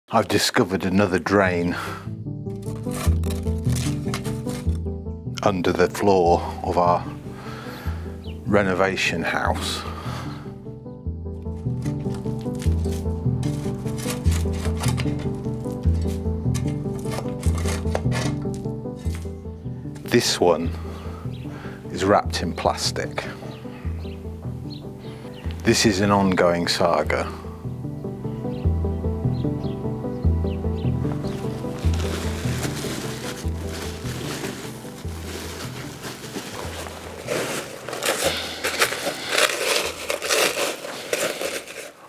I've discovered another drain under the floor of our renovation house. This one is wrapped in plastic. This is an ongoing saga.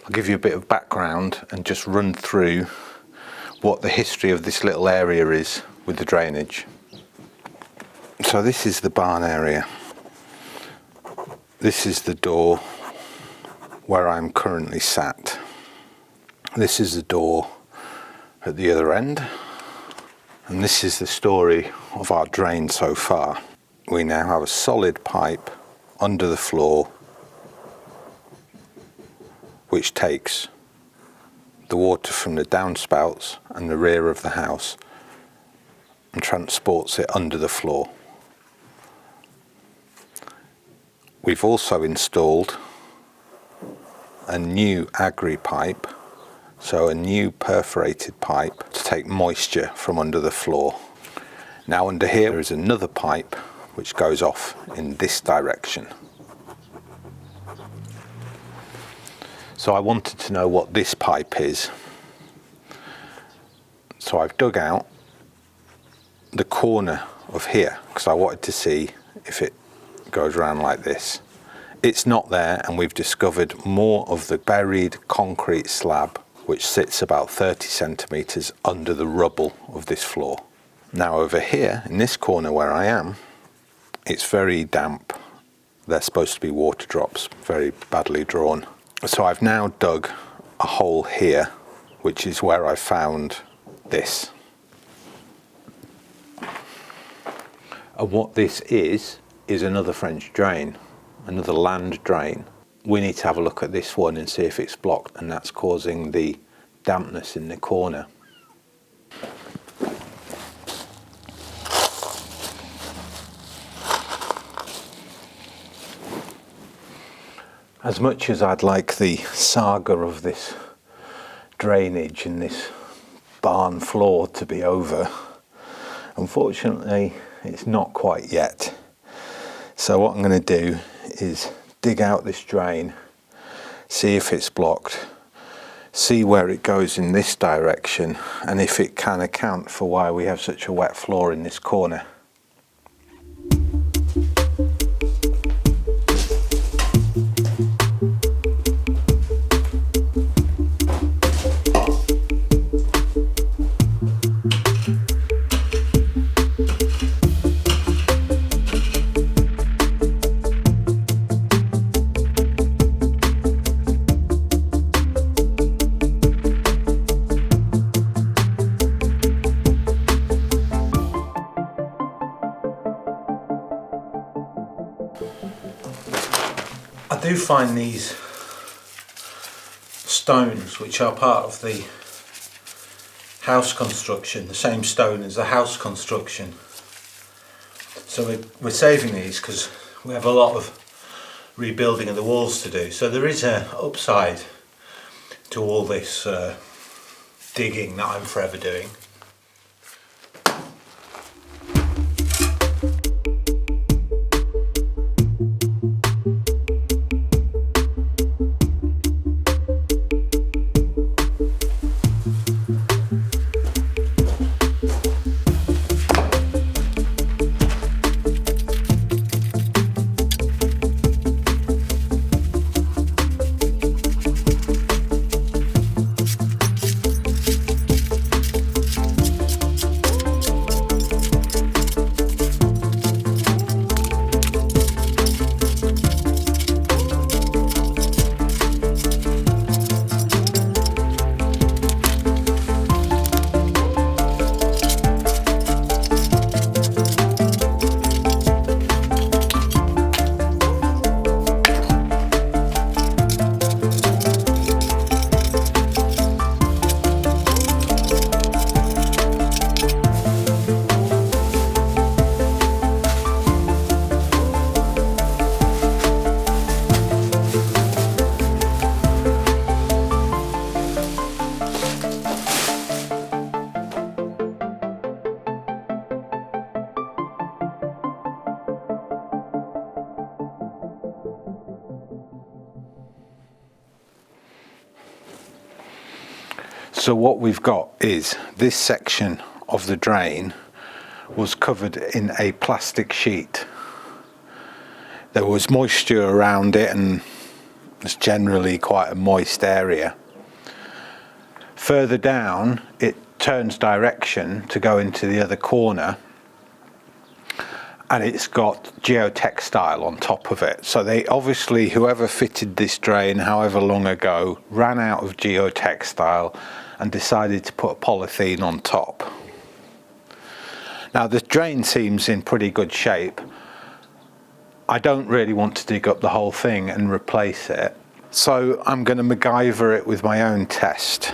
I'll give you a bit of background and just run through what the history of this little area is with the drainage. So this is the barn area. This is the door where I'm currently sat. This is the door at the other end. And this is the story of our drain so far. We now have a solid pipe under the floor which takes the water from the downspouts and the rear of the house and transports it under the floor. We've also installed a new agri pipe, so a new perforated pipe to take moisture from under the floor. Now under here there is another pipe which goes off in this direction. So I wanted to know what this pipe is. So I've dug out the corner of here because I wanted to see if it goes around like this. It's not there, and we've discovered more of the buried concrete slab which sits about 30 centimetres under the rubble of this floor. Now over here in this corner where I am, it's very damp. They're supposed to be water drops, very badly drawn. So I've now dug a hole here, which is where I found this. And what this is another French drain, another land drain. We need to have a look at this one and see if it's blocked, and that's causing the dampness in the corner. As much as I'd like the saga of this drainage and this barn floor to be over, unfortunately it's not quite yet. So what I'm going to do is dig out this drain, see if it's blocked, see where it goes in this direction, and if it can account for why we have such a wet floor in this corner. I do find these stones, which are part of the house construction, the same stone as the house construction. So we're saving these because we have a lot of rebuilding of the walls to do. So there is an upside to all this digging that I'm forever doing. So what we've got is this section of the drain was covered in a plastic sheet. There was moisture around it and it's generally quite a moist area. Further down it turns direction to go into the other corner, and it's got geotextile on top of it. So they obviously, whoever fitted this drain however long ago, ran out of geotextile and decided to put polythene on top. Now the drain seems in pretty good shape. I don't really want to dig up the whole thing and replace it, so I'm going to MacGyver it with my own test.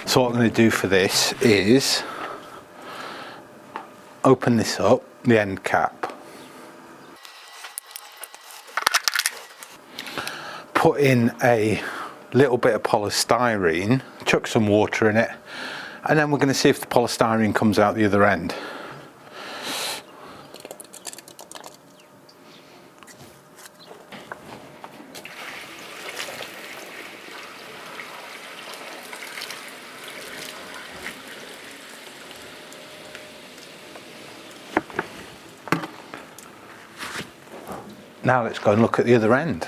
So what I'm going to do for this is open this up, the end cap, put in a little bit of polystyrene, chuck some water in it, and then we're going to see if the polystyrene comes out the other end. Now let's go and look at the other end.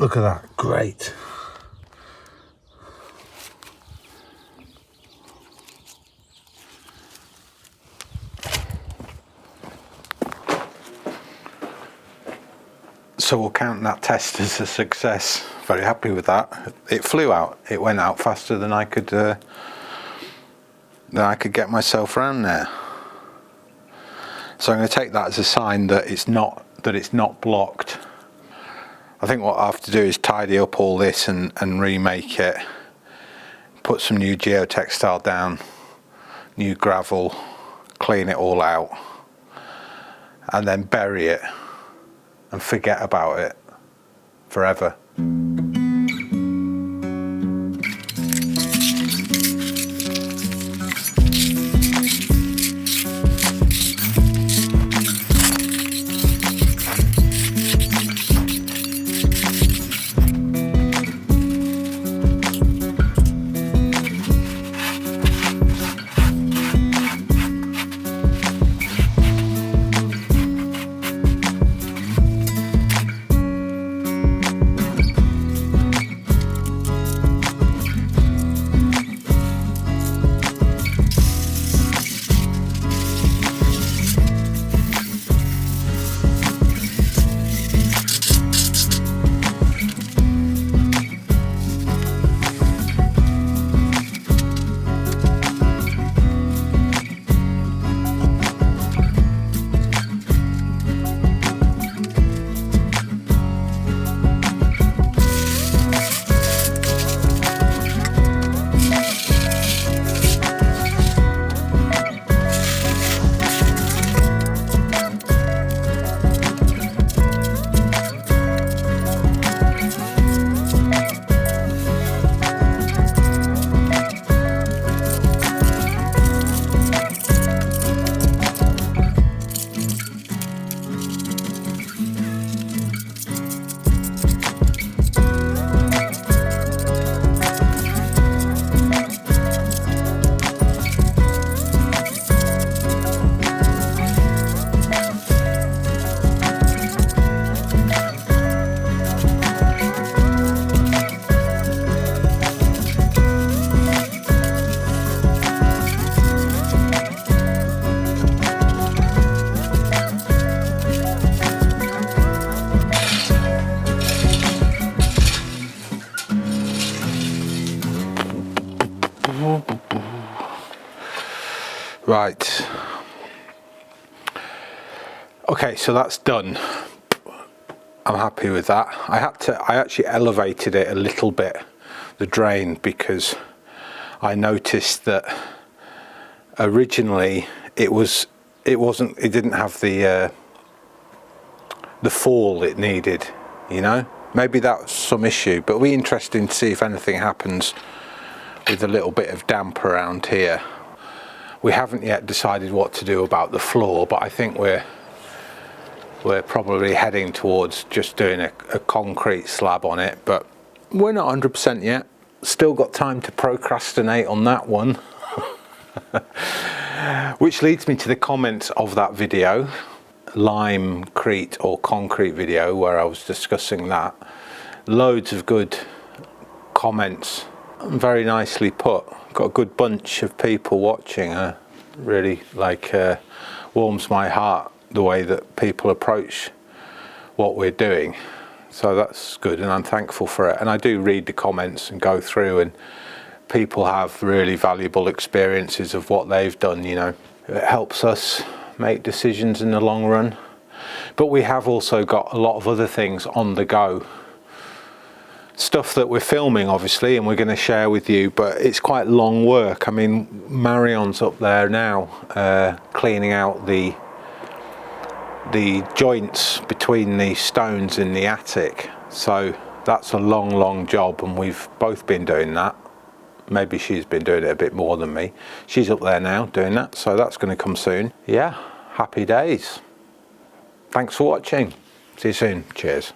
Look at that, great. So we'll count that test as a success. Very happy with that. It flew out. It went out faster than I could get myself around there. So I'm going to take that as a sign that it's not blocked. I think what I have to do is tidy up all this and remake it. Put some new geotextile down, new gravel, clean it all out, and then bury it and forget about it forever. Right, Okay, so that's done. I'm happy with that. I actually elevated it a little bit, the drain, because I noticed that originally it didn't have the fall it needed, you know. Maybe that's some issue, but it'll be interesting to see if anything happens with a little bit of damp around here. We haven't yet decided what to do about the floor, but I think we're probably heading towards just doing a concrete slab on it, but we're not 100% yet. Still got time to procrastinate on that one. Which leads me to the comments of that video, limecrete or concrete video, where I was discussing that. Loads of good comments, very nicely put. Got a good bunch of people watching. Really warms my heart the way that people approach what we're doing, so that's good, and I'm thankful for it. And I do read the comments and go through, and people have really valuable experiences of what they've done, you know. It helps us make decisions in the long run, but we have also got a lot of other things on the go, stuff that we're filming obviously and we're going to share with you, but it's quite long work. I mean, Marion's up there now cleaning out the joints between the stones in the attic, so that's a long job, and we've both been doing that. Maybe she's been doing it a bit more than me. She's up there now doing that, so that's going to come soon. Yeah, happy days. Thanks for watching. See you soon. Cheers.